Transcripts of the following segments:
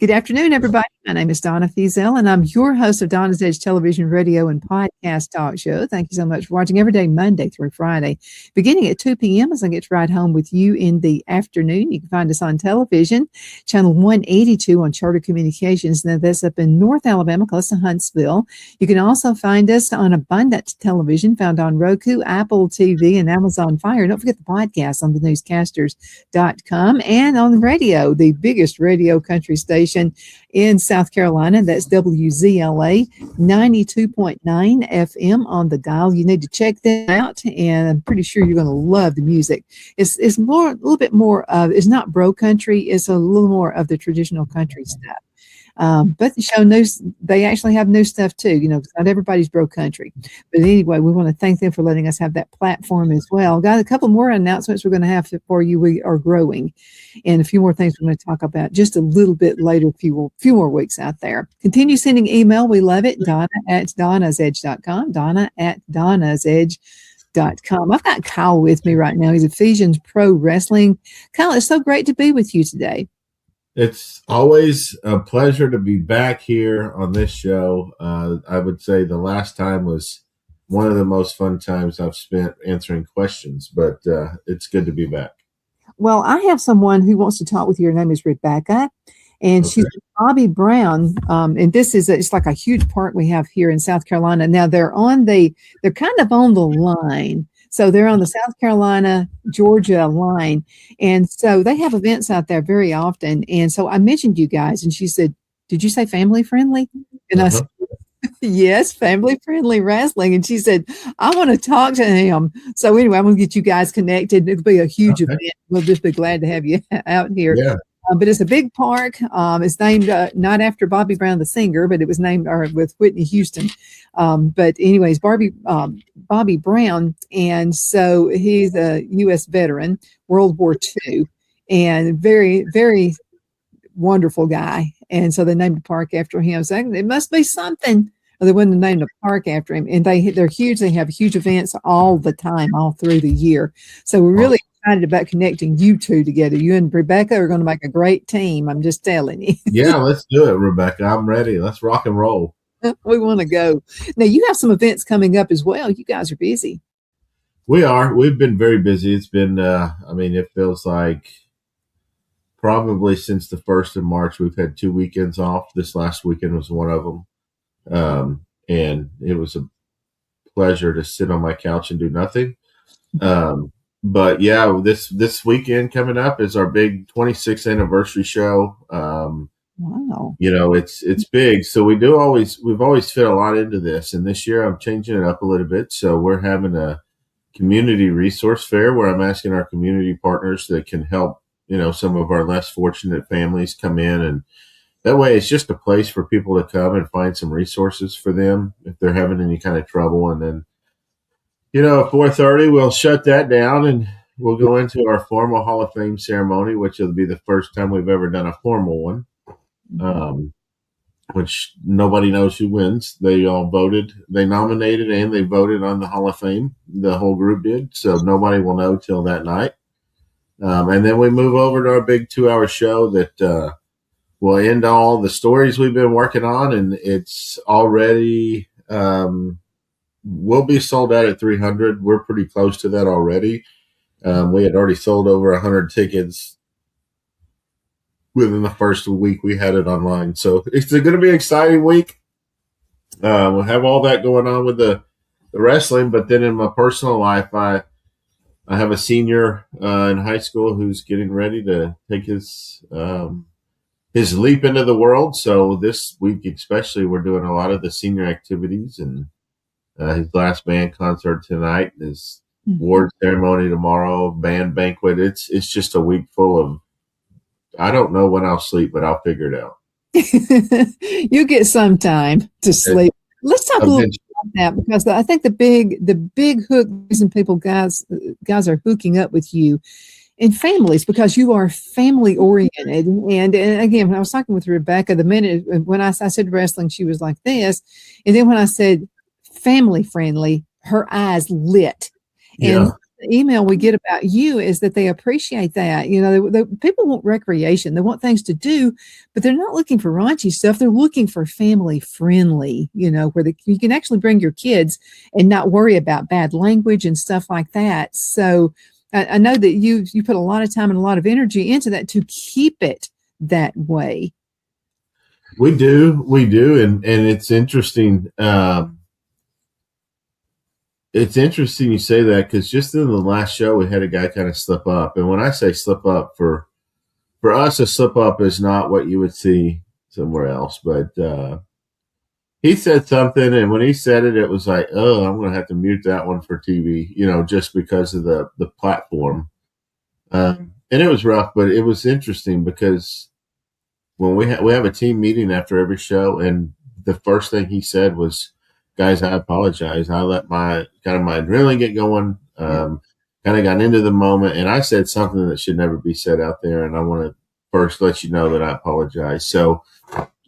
Good afternoon, everybody. My name is Donna Feazell, and I'm your host of Donna's Edge television, radio, and podcast talk show. Thank you so much for watching every day, Monday through Friday, beginning at 2 p.m. as I get to ride home with you in the afternoon. You can find us on television, channel 182 on Charter Communications. Now, that's up in North Alabama, close to Huntsville. You can also find us on Abundant Television, found on Roku, Apple TV, and Amazon Fire. Don't forget the podcast on thenewscasters.com and on the radio, the biggest radio country station in South Carolina. That's WZLA 92.9 FM on the dial. You need to check that out, and I'm pretty sure you're going to love the music. It's more, a little bit more of, it's not bro country, it's a little more of the traditional country stuff. But the show knows they actually have new stuff too. You know, not everybody's bro country. But anyway, we want to thank them for letting us have that platform as well. Got a couple more announcements we're going to have for you. We are growing, and a few more things we're going to talk about just a little bit later, a few more weeks out there. Continue sending email. We love it. Donna at donnasedge.com. Donna at donnasedge.com. I've got Kyle with me right now. He's Ephesians Pro Wrestling. Kyle, it's so great to be with you today. It's always a pleasure to be back here on this show. I would say the last time was one of the most fun times I've spent answering questions, but it's good to be back. Well, I have someone who wants to talk with you. Her name is Rebecca, and she's Bobby Brown. And this is it's like a huge park we have here in South Carolina. Now they're kind of on the line. So they're on the South Carolina, Georgia line. And so they have events out there very often. And so I mentioned you guys, and she said, "Did you say family friendly?" And I said, "Yes, family friendly wrestling." And she said, "I want to talk to him." So anyway, I'm going to get you guys connected. It'll be a huge event. We'll just be glad to have you out here. Yeah. But it's a big park. It's named not after Bobby Brown, the singer, but it was named with Whitney Houston. But anyways, Bobby Brown. And so he's a U.S. veteran, World War II, and very, very wonderful guy. And so they named the park after him. So it must be something. Or they wouldn't have named the park after him. And they're huge. They have huge events all the time, all through the year. So we're really excited about connecting you two together. You and Rebecca are going to make a great team. I'm just telling you. Yeah, let's do it, Rebecca. I'm ready. Let's rock and roll. We want to go. Now, you have some events coming up as well. You guys are busy. We are. We've been very busy. It's been, it feels like probably since the 1st of March, we've had 2 weekends off. This last weekend was one of them. And it was a pleasure to sit on my couch and do nothing. But yeah, this weekend coming up is our big 26th anniversary show. Wow. You know, it's big. So we've always fit a lot into this. And this year I'm changing it up a little bit. So we're having a community resource fair where I'm asking our community partners that can help, some of our less fortunate families come in. And that way it's just a place for people to come and find some resources for them if they're having any kind of trouble. And then, at 4:30, we'll shut that down and we'll go into our formal Hall of Fame ceremony, which will be the first time we've ever done a formal one, which nobody knows who wins. They all voted. They nominated and they voted on the Hall of Fame. The whole group did. So nobody will know till that night. And then we move over to our big 2-hour show that will end all the stories we've been working on. And it's already we'll be sold out at 300. We're pretty close to that already. We had already sold over 100 tickets within the first week we had it online. So it's going to be an exciting week. We'll have all that going on with the wrestling, but then in my personal life, I have a senior in high school who's getting ready to take his leap into the world. So this week especially, we're doing a lot of the senior activities, and his last band concert tonight, his award ceremony tomorrow, band banquet. It's just a week full of, I don't know when I'll sleep, but I'll figure it out. You get some time to sleep. Let's talk a little bit about that, because I think the big hook reason guys are hooking up with you in families, because you are family oriented. And again, when I was talking with Rebecca, the minute when I said wrestling, she was like this, and then when I said family friendly, her eyes lit. And Yeah. the email we get about you is that they appreciate that. People want recreation, they want things to do, but they're not looking for raunchy stuff. They're looking for family friendly, where you can actually bring your kids and not worry about bad language and stuff like that. So I know that you put a lot of time and a lot of energy into that to keep it that way. We do, and it's interesting. It's interesting you say that, because just in the last show we had a guy kind of slip up, and when I say slip up, for us, a slip up is not what you would see somewhere else, but he said something, and when he said it, it was like, oh, I'm going to have to mute that one for TV, just because of the platform. And it was rough, but it was interesting, because when we have a team meeting after every show, and the first thing he said was, guys, I apologize. I let my adrenaline get going, kind of got into the moment, and I said something that should never be said out there, and I want to first let you know that I apologize. So,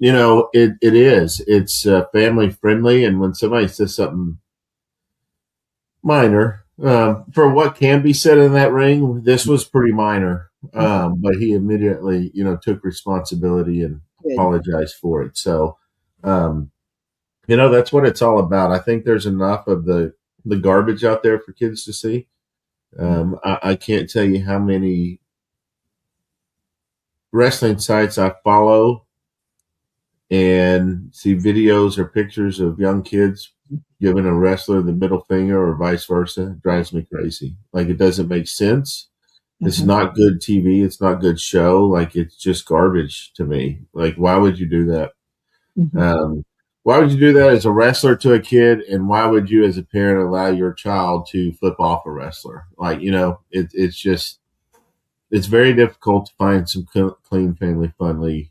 it's family friendly, and when somebody says something minor, for what can be said in that ring, this was pretty minor, but he immediately, took responsibility and apologized for it. So, that's what it's all about. I think there's enough of the garbage out there for kids to see. I can't tell you how many wrestling sites I follow and see videos or pictures of young kids giving a wrestler the middle finger or vice versa. It drives me crazy. Like, it doesn't make sense. It's not good TV. It's not good show. Like, it's just garbage to me. Like, why would you do that? Why would you do that as a wrestler to a kid? And why would you as a parent allow your child to flip off a wrestler? Like, it's very difficult to find some clean, family friendly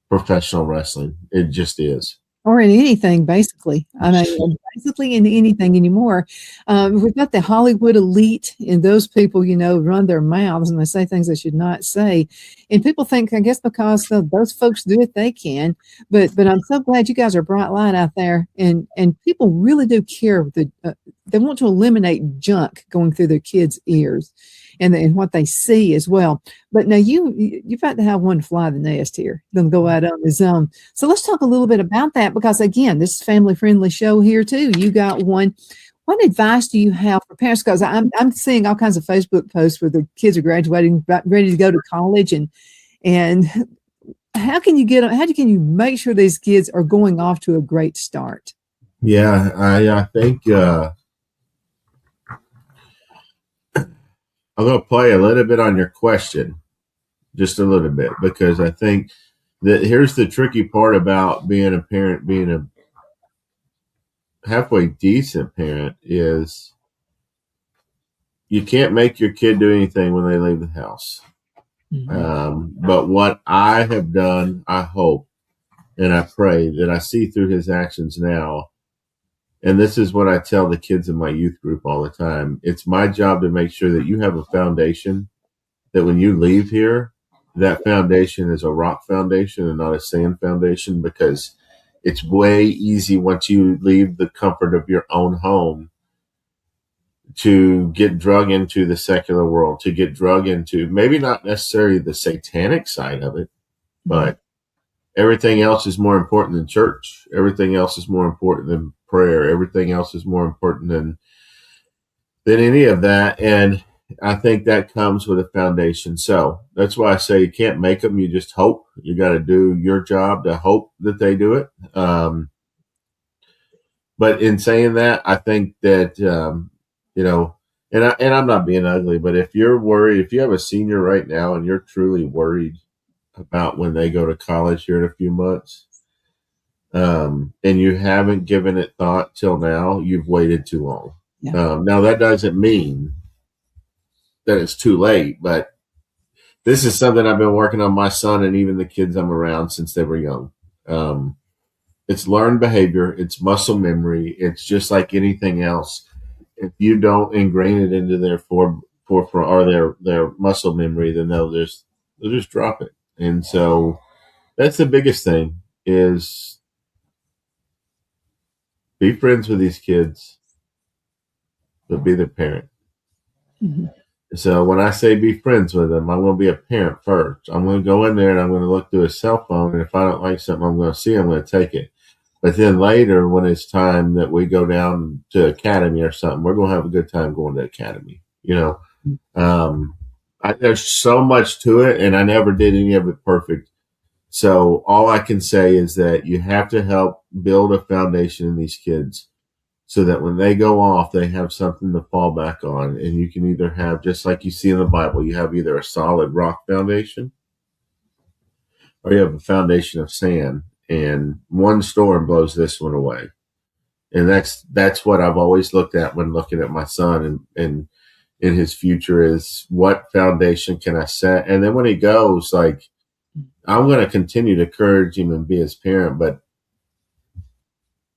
professional wrestling. It just is. Or in anything, basically. I mean, basically in anything anymore. We've got the Hollywood elite, and those people, run their mouths and they say things they should not say. And people think, I guess, because those folks do it, they can. But I'm so glad you guys are bright light out there, and people really do care. They want to eliminate junk going through their kids' ears, and what they see as well. But now you've got to have one fly the nest here. Them go out on his own. So let's talk a little bit about that, because again, this is a family friendly show here too. You got one. What advice do you have for parents? Because I'm seeing all kinds of Facebook posts where the kids are graduating, ready to go to college, and how can you make sure these kids are going off to a great start? Yeah, I think I'm going to play a little bit on your question, just a little bit, because I think that here's the tricky part about being a parent, being a halfway decent parent, is you can't make your kid do anything when they leave the house. But what I have done, I hope, and I pray that I see through his actions now. And this is what I tell the kids in my youth group all the time. It's my job to make sure that you have a foundation, that when you leave here, that foundation is a rock foundation and not a sand foundation, because it's way easy once you leave the comfort of your own home to get drug into the secular world, to get drug into maybe not necessarily the satanic side of it, but everything else is more important than church. Everything else is more important than prayer. Everything else is more important than any of that. And I think that comes with a foundation. So that's why I say you can't make them. You just hope. You got to do your job to hope that they do it. But in saying that, I think that, and I'm not being ugly, but if you're worried, if you have a senior right now and you're truly worried about when they go to college here in a few months, and you haven't given it thought till now, you've waited too long. Now that doesn't mean that it's too late, but this is something I've been working on my son and even the kids I'm around since they were young. It's learned behavior. It's muscle memory. It's just like anything else. If you don't ingrain it into their or their muscle memory, then they'll just drop it. And so that's the biggest thing is be friends with these kids, but be their parent. Mm-hmm. So when I say be friends with them, I'm going to be a parent first. I'm going to go in there and I'm going to look through his cell phone. And if I don't like something I'm going to take it. But then later, when it's time that we go down to academy or something, we're going to have a good time going to academy. You know, there's so much to it, and I never did any of it perfect. So all I can say is that you have to help build a foundation in these kids so that when they go off, they have something to fall back on. And you can either have, just like you see in the Bible, you have either a solid rock foundation or you have a foundation of sand. And one storm blows this one away. And that's what I've always looked at when looking at my son and in his future is what foundation can I set? And then when he goes, like, I'm going to continue to encourage him and be his parent, but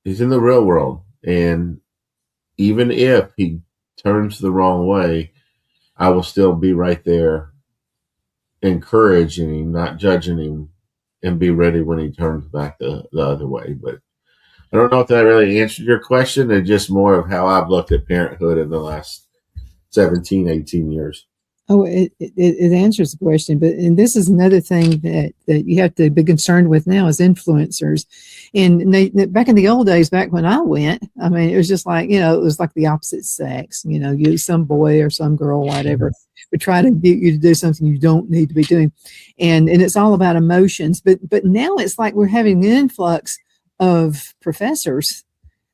he's in the real world. And even if he turns the wrong way, I will still be right there encouraging him, not judging him, and be ready when he turns back the other way. But I don't know if that really answered your question. It's just more of how I've looked at parenthood in the last 17, 18 years. Oh, it answers the question, and this is another thing that you have to be concerned with now is influencers. And back in the old days, back when I went, I mean, it was just like, you know, it was like the opposite sex. You know, some boy or some girl, whatever, would try to get you to do something you don't need to be doing, and it's all about emotions. But now it's like we're having an influx of professors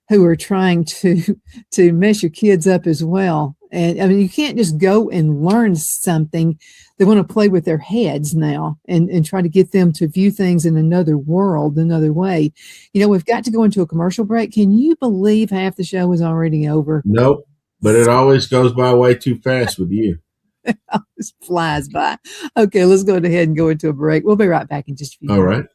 who are trying to mess your kids up as well. And I mean, you can't just go and learn something. They want to play with their heads now and try to get them to view things in another world, another way. You know, we've got to go into a commercial break. Can you believe half the show is already over? Nope. But it always goes by way too fast with you. It always flies by. Okay, let's go ahead and go into a break. We'll be right back in just a few minutes. All right.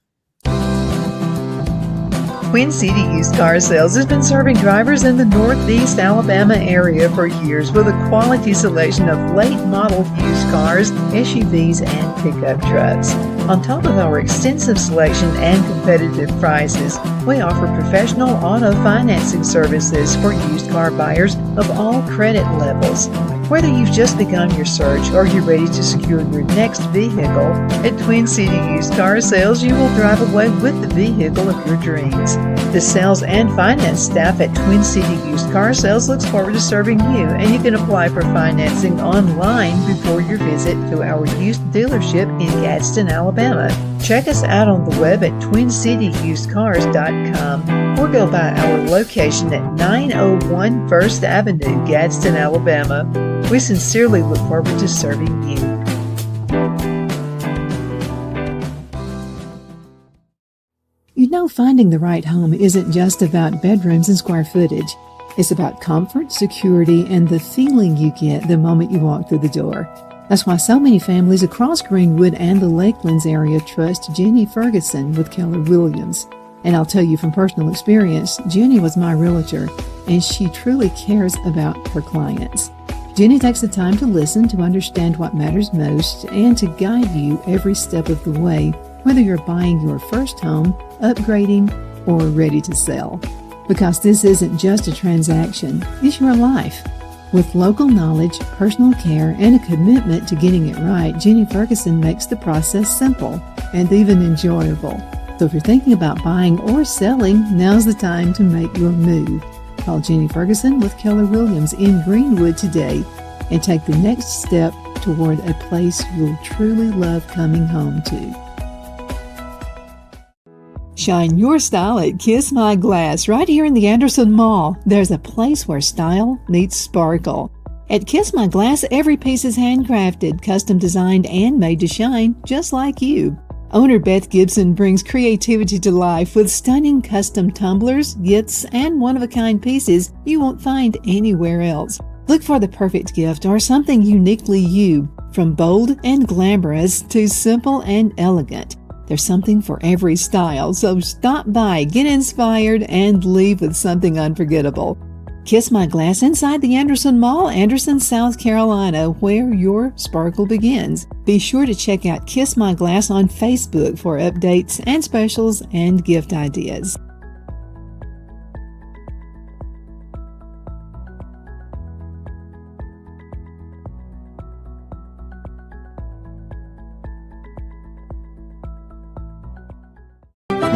Twin City Used Car Sales has been serving drivers in the Northeast Alabama area for years with a quality selection of late model used cars, SUVs, and pickup trucks. On top of our extensive selection and competitive prices, we offer professional auto financing services for used car buyers of all credit levels. Whether you've just begun your search or you're ready to secure your next vehicle, at Twin City Used Car Sales, you will drive away with the vehicle of your dreams. The sales and finance staff at Twin City Used Car Sales looks forward to serving you, and you can apply for financing online before your visit to our used dealership in Gadsden, Alabama. Check us out on the web at twincityusedcars.com or go by our location at 901 First Avenue, Gadsden, Alabama. We sincerely look forward to serving you. You know, finding the right home isn't just about bedrooms and square footage. It's about comfort, security, and the feeling you get the moment you walk through the door. That's why so many families across Greenwood and the Lakelands area trust Jenny Ferguson with Keller Williams. And I'll tell you from personal experience, Jenny was my realtor, and she truly cares about her clients. Jenny takes the time to listen, to understand what matters most, and to guide you every step of the way, whether you're buying your first home, upgrading, or ready to sell. Because this isn't just a transaction, it's your life. With local knowledge, personal care, and a commitment to getting it right, Jenny Ferguson makes the process simple and even enjoyable. So if you're thinking about buying or selling, now's the time to make your move. Call Jenny Ferguson with Keller Williams in Greenwood today and take the next step toward a place you'll truly love coming home to. Shine your style at Kiss My Glass right here in the Anderson Mall. There's a place where style meets sparkle. At Kiss My Glass, every piece is handcrafted, custom designed, and made to shine just like you. Owner Beth Gibson brings creativity to life with stunning custom tumblers, gifts, and one-of-a-kind pieces you won't find anywhere else. Look for the perfect gift or something uniquely you. From bold and glamorous to simple and elegant, there's something for every style. So stop by, get inspired, and leave with something unforgettable. Kiss My Glass inside the Anderson Mall, Anderson, South Carolina, where your sparkle begins. Be sure to check out Kiss My Glass on Facebook for updates and specials and gift ideas.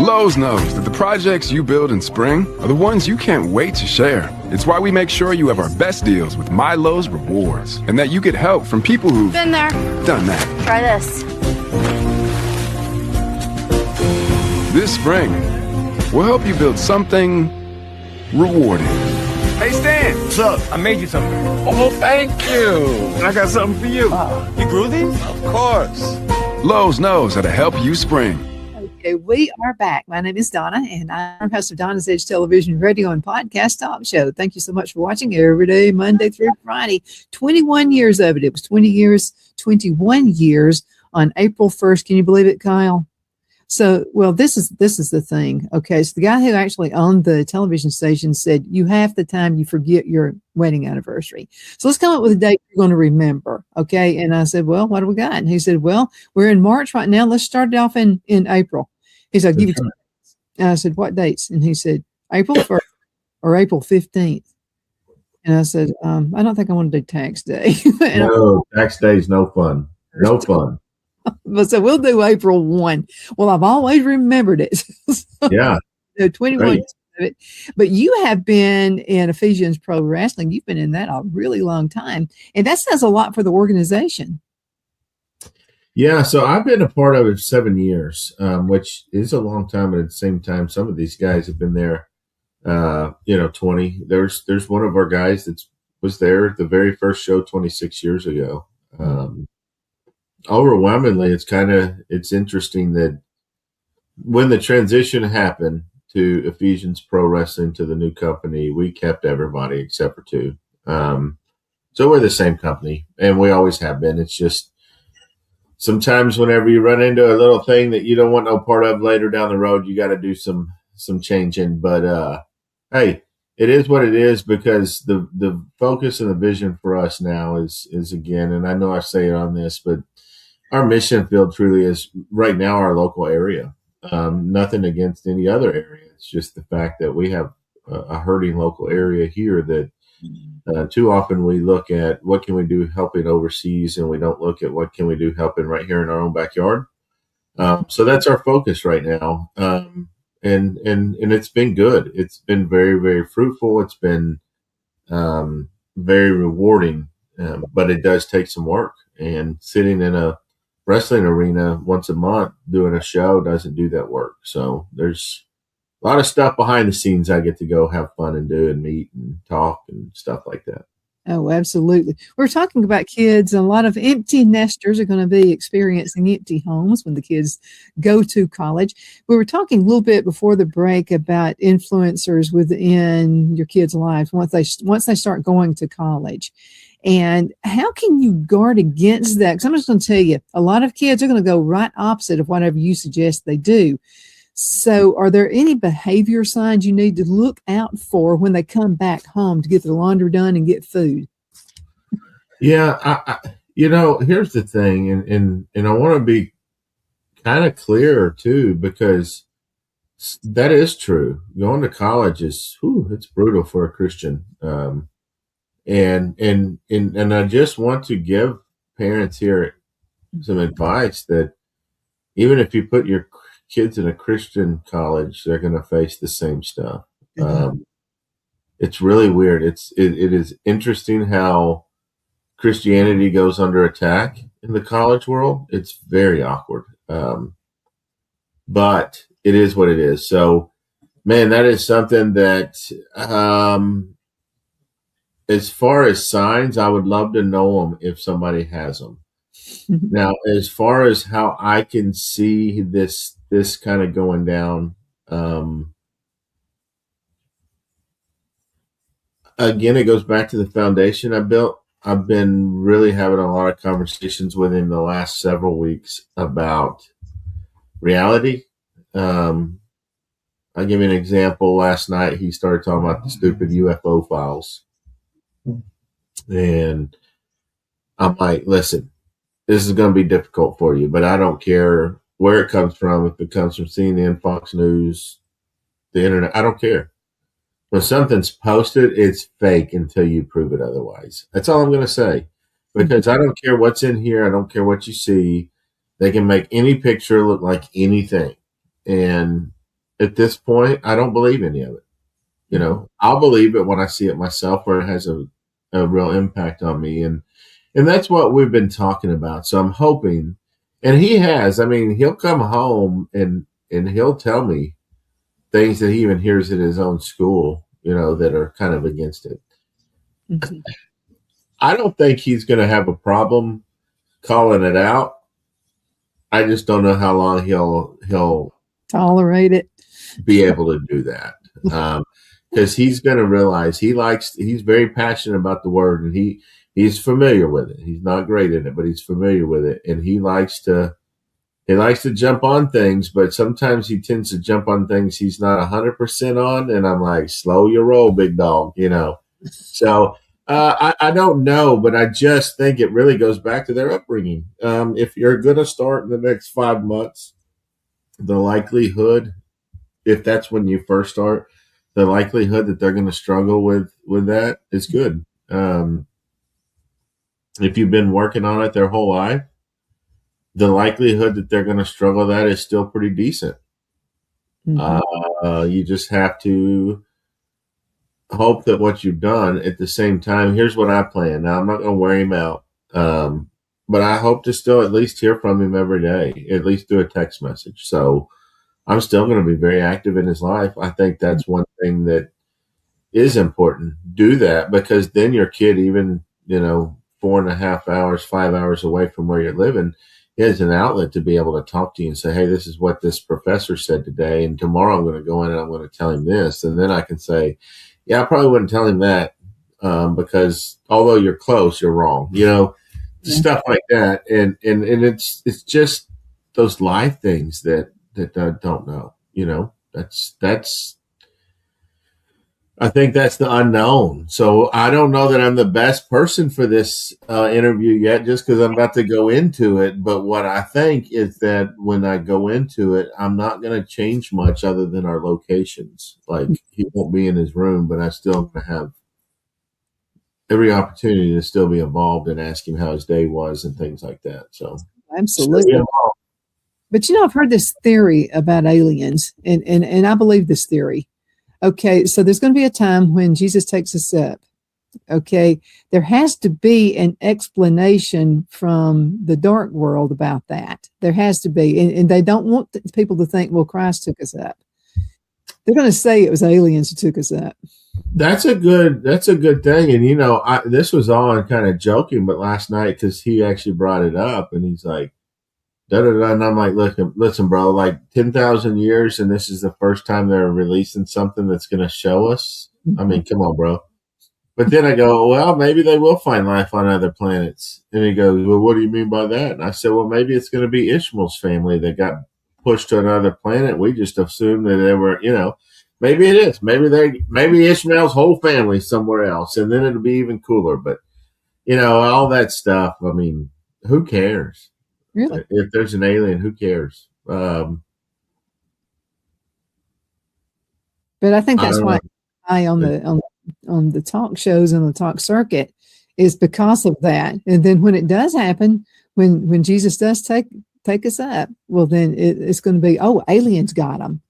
Lowe's knows that the projects you build in spring are the ones you can't wait to share. It's why we make sure you have our best deals with My Lowe's Rewards and that you get help from people who've been there, done that. Try this. This spring, we'll help you build something rewarding. Hey, Stan. What's up? I made you something. Oh, thank you. And I got something for you. You grew these? Of course. Lowe's knows how to help you spring. Okay, we are back. My name is Donna, and I'm host of Donna's Edge Television, Radio, and Podcast Talk Show. Thank you so much for watching every day, Monday through Friday. 21 years of it. It was 21 years on April 1st. Can you believe it, Kyle? So, well, this is the thing. Okay, so the guy who actually owned the television station said, you half the time you forget your wedding anniversary. So let's come up with a date you're going to remember. Okay, and I said, well, what do we got? And he said, well, we're in March right now. Let's start it off in April. He said, I'll give you 2 dates. And I said, what dates? And he said, April 1st or April 15th. And I said, I don't think I want to do tax day. No, tax day is no fun. No fun. But so we'll do April 1. Well, I've always remembered it. So, Yeah. 21 Right. years of it. But you have been in Ephesians Pro Wrestling. You've been in that a really long time. And that says a lot for the organization. Yeah, so I've been a part of it 7 years, which is a long time. But at the same time, some of these guys have been there, 20. There's one of our guys that was there at the very first show 26 years ago. Overwhelmingly, it's interesting that when the transition happened to Ephesians Pro Wrestling to the new company, we kept everybody except for 2. So we're the same company, and we always have been. It's just sometimes whenever you run into a little thing that you don't want no part of later down the road, you got to do some changing. But hey, it is what it is, because the focus and the vision for us now is again, and I know I say it on this, but our mission field truly is right now our local area. Nothing against any other area. It's just the fact that we have a hurting local area here that too often we look at what can we do helping overseas, and we don't look at what can we do helping right here in our own backyard. So that's our focus right now. And it's been good. It's been very, very fruitful. It's been very rewarding, but it does take some work. And sitting in a wrestling arena once a month doing a show doesn't do that work. So there's a lot of stuff behind the scenes I get to go have fun and do and meet and talk and stuff like that. Oh, absolutely. We're talking about kids. A lot of empty nesters are going to be experiencing empty homes when the kids go to college. We were talking a little bit before the break about influencers within your kids' lives once they start going to college. And how can you guard against that? Because I'm just going to tell you, a lot of kids are going to go right opposite of whatever you suggest they do. So are there any behavior signs you need to look out for when they come back home to get their laundry done and get food? Yeah, I here's the thing, and I want to be kind of clear too, because that is true. Going to college it's brutal for a Christian. And I just want to give parents here some advice that even if you put your kids in a Christian college, they're going to face the same stuff. Mm-hmm. It's really weird. It is interesting how Christianity goes under attack in the college world. It's very awkward. But it is what it is. So, man, that is something that, as far as signs, I would love to know them if somebody has them. Mm-hmm. Now, as far as how I can see this kind of going down, again, it goes back to the foundation I built. I've been really having a lot of conversations with him the last several weeks about reality. I'll give you an example. Last night, he started talking about the stupid UFO files. And I'm like, listen, this is going to be difficult for you, but I don't care where it comes from. If it comes from CNN, Fox News, the internet, I don't care. When something's posted, it's fake until you prove it otherwise. That's all I'm going to say. Because I don't care what's in here. I don't care what you see. They can make any picture look like anything. And at this point, I don't believe any of it. You know, I'll believe it when I see it myself, where it has a real impact on me. And that's what we've been talking about. So I'm hoping, and he has, I mean, he'll come home and he'll tell me things that he even hears at his own school, you know, that are kind of against it. Mm-hmm. I don't think he's going to have a problem calling it out. I just don't know how long he'll tolerate it, be able to do that. Because he's going to realize he's very passionate about the word, and he's familiar with it. He's not great at it, but he's familiar with it. And he likes to jump on things, but sometimes he tends to jump on things he's not 100% on. And I'm like, slow your roll, big dog, you know? So I don't know, but I just think it really goes back to their upbringing. If you're going to start in the next 5 months, the likelihood, if that's when you first start, the likelihood that they're going to struggle with that is good. If you've been working on it their whole life, the likelihood that they're going to struggle with that is still pretty decent. Mm-hmm. You just have to hope that what you've done at the same time. Here's what I plan. Now, I'm not going to wear him out, but I hope to still at least hear from him every day, at least through a text message. So I'm still going to be very active in his life. I think that's one thing that is important. Do that, because then your kid, even, 4.5 hours, 5 hours away from where you're living, has an outlet to be able to talk to you and say, hey, this is what this professor said today. And tomorrow I'm going to go in and I'm going to tell him this. And then I can say, yeah, I probably wouldn't tell him that because although you're close, you're wrong, stuff like that. And it's just those life things that I don't know, I think that's the unknown. So I don't know that I'm the best person for this interview yet, just because I'm about to go into it. But what I think is that when I go into it, I'm not going to change much other than our locations. Like, he won't be in his room, but I still going to have every opportunity to still be involved and ask him how his day was and things like that. So absolutely. But I've heard this theory about aliens, and I believe this theory. Okay, so there's going to be a time when Jesus takes us up. Okay, there has to be an explanation from the dark world about that. There has to be, and they don't want people to think, well, Christ took us up. They're going to say it was aliens who took us up. That's a good thing. And this was all kind of joking, but last night, because he actually brought it up, and he's like, da-da-da, and I'm like, listen, bro, like 10,000 years, and this is the first time they're releasing something that's going to show us. I mean, come on, bro. But then I go, well, maybe they will find life on other planets. And he goes, well, what do you mean by that? And I said, well, maybe it's going to be Ishmael's family that got pushed to another planet. We just assumed that they were, maybe it is. Maybe Ishmael's whole family somewhere else, and then it'll be even cooler. But, all that stuff, I mean, who cares? Really? If there's an alien, who cares? But I think that's why I on the talk shows and the talk circuit is because of that. And then when it does happen, when Jesus does take us up, well, then it's going to be, oh, aliens got them.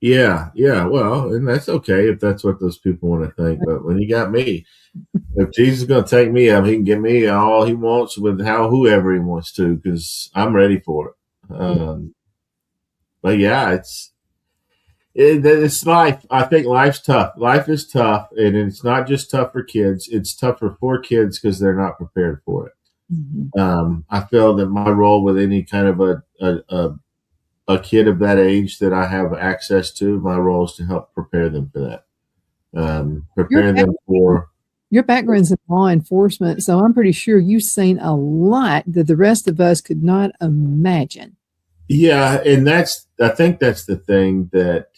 Yeah. Well, and that's okay if that's what those people want to think. But when you got me, if Jesus is going to take me up, he can give me all he wants with whoever he wants to, because I'm ready for it. But yeah, it's life. I think life's tough. Life is tough, and it's not just tough for kids. It's tougher for kids because they're not prepared for it. Mm-hmm. I feel that my role with any kind of a kid of that age that I have access to, my role is to help prepare them for that. Prepare them for Your background's in law enforcement, so I'm pretty sure you've seen a lot that the rest of us could not imagine. Yeah, and I think that's the thing that,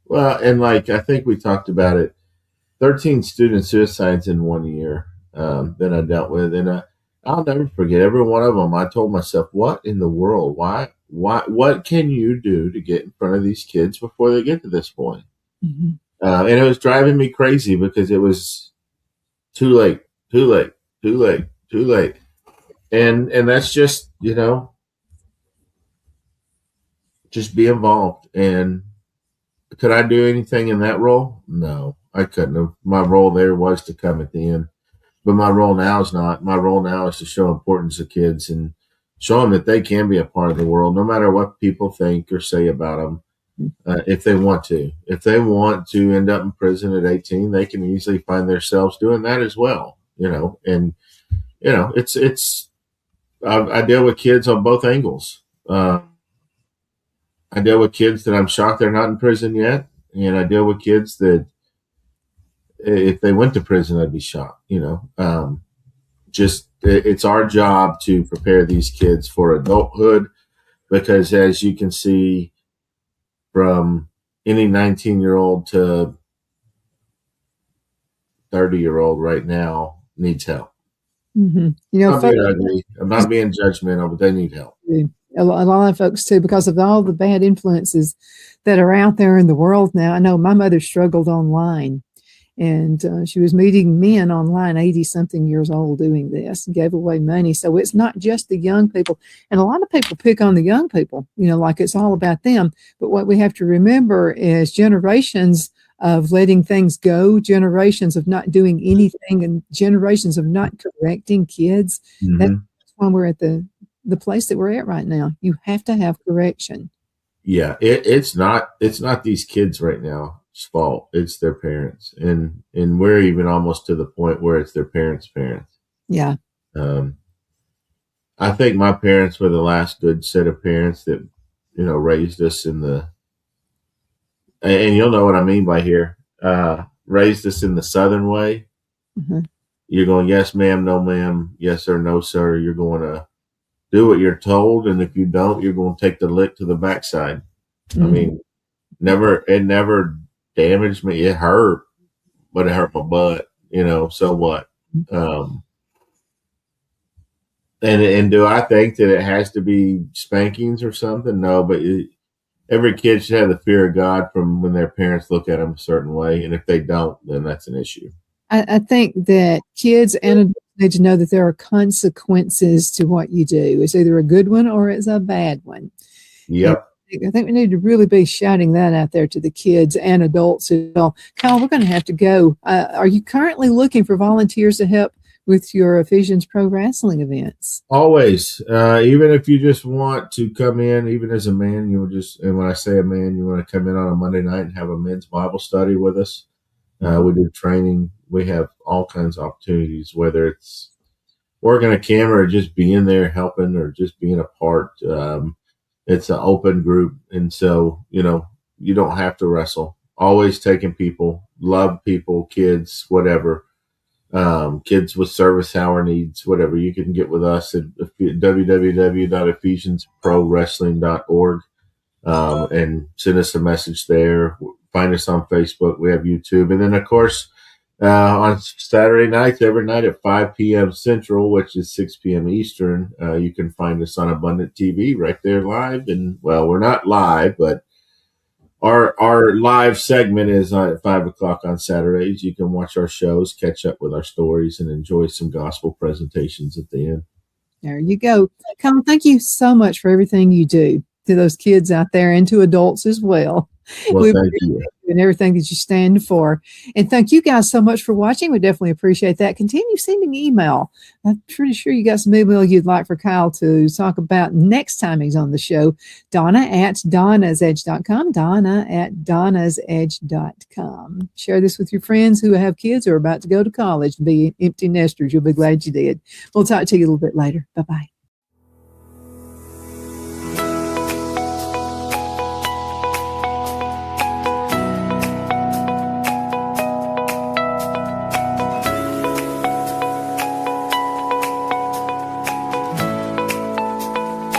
well, and like I think we talked about it, 13 student suicides in 1 year that I dealt with, and I'll never forget every one of them. I told myself, what in the world? Why? What can you do to get in front of these kids before they get to this point? Mm-hmm. And it was driving me crazy because it was too late, too late, too late, too late. And that's just, just be involved. And could I do anything in that role? No, I couldn't have. My role there was to come at the end. But my role now is not. My role now is to show importance to kids and show them that they can be a part of the world, no matter what people think or say about them. If they want to. If they want to end up in prison at 18, they can easily find themselves doing that as well, And, it's I deal with kids on both angles. I deal with kids that I'm shocked they're not in prison yet. And I deal with kids that if they went to prison, I'd be shocked, it's our job to prepare these kids for adulthood, because as you can see, from any 19-year-old to 30-year-old right now needs help. Mm-hmm. I'm not being judgmental, but they need help. A lot of folks too, because of all the bad influences that are out there in the world now. I know my mother struggled online, and she was meeting men online, 80-something years old, doing this, and gave away money. So it's not just the young people. And a lot of people pick on the young people, like it's all about them. But what we have to remember is generations of letting things go, generations of not doing anything, and generations of not correcting kids. Mm-hmm. That's why we're at the place that we're at right now. You have to have correction. Yeah, it's not these kids right now. Fault. It's their parents, and we're even almost to the point where it's their parents' parents. Yeah. I think my parents were the last good set of parents that raised us in the, and you'll know what I mean by here, raised us in the Southern way. Mm-hmm. You're going, yes ma'am, no ma'am, yes sir, no sir. You're going to do what you're told, and if you don't, you're going to take the lick to the backside. Mm-hmm. I mean, it never damaged me. It hurt, but it hurt my butt, so what? And do I think that it has to be spankings or something? No, but every kid should have the fear of God from when their parents look at them a certain way. And if they don't, then that's an issue. I think that kids and adults need to know that there are consequences to what you do. It's either a good one or it's a bad one. Yep. I think we need to really be shouting that out there to the kids and adults as well. Kyle, we're going to have to go. Are you currently looking for volunteers to help with your Ephesians Pro Wrestling events? Always. Even if you just want to come in, even as a man, and when I say a man, you want to come in on a Monday night and have a men's Bible study with us. We do training. We have all kinds of opportunities, whether it's working a camera or just being there helping or just being a part. It's an open group. And so, you don't have to wrestle. Always taking people, love people, kids, whatever. Kids with service hour needs, whatever. You can get with us at www.ephesiansprowrestling.org and send us a message there. Find us on Facebook. We have YouTube. And then, of course, on Saturday nights, every night at 5 p.m. Central, which is 6 p.m. Eastern, you can find us on Abundant TV right there live. And, well, we're not live, but our live segment is at 5 o'clock on Saturdays. You can watch our shows, catch up with our stories, and enjoy some gospel presentations at the end. There you go. Colin, thank you so much for everything you do to those kids out there and to adults as well. Well, thank you. And everything that you stand for. And thank you guys so much for watching. We definitely appreciate that. Continue sending email. I'm pretty sure you got some email you'd like for Kyle to talk about next time he's on the show. Donna at donnasedge.com. Donna at donnasedge.com. Share this with your friends who have kids who are about to go to college and be empty nesters. You'll be glad you did. We'll talk to you a little bit later. Bye-bye.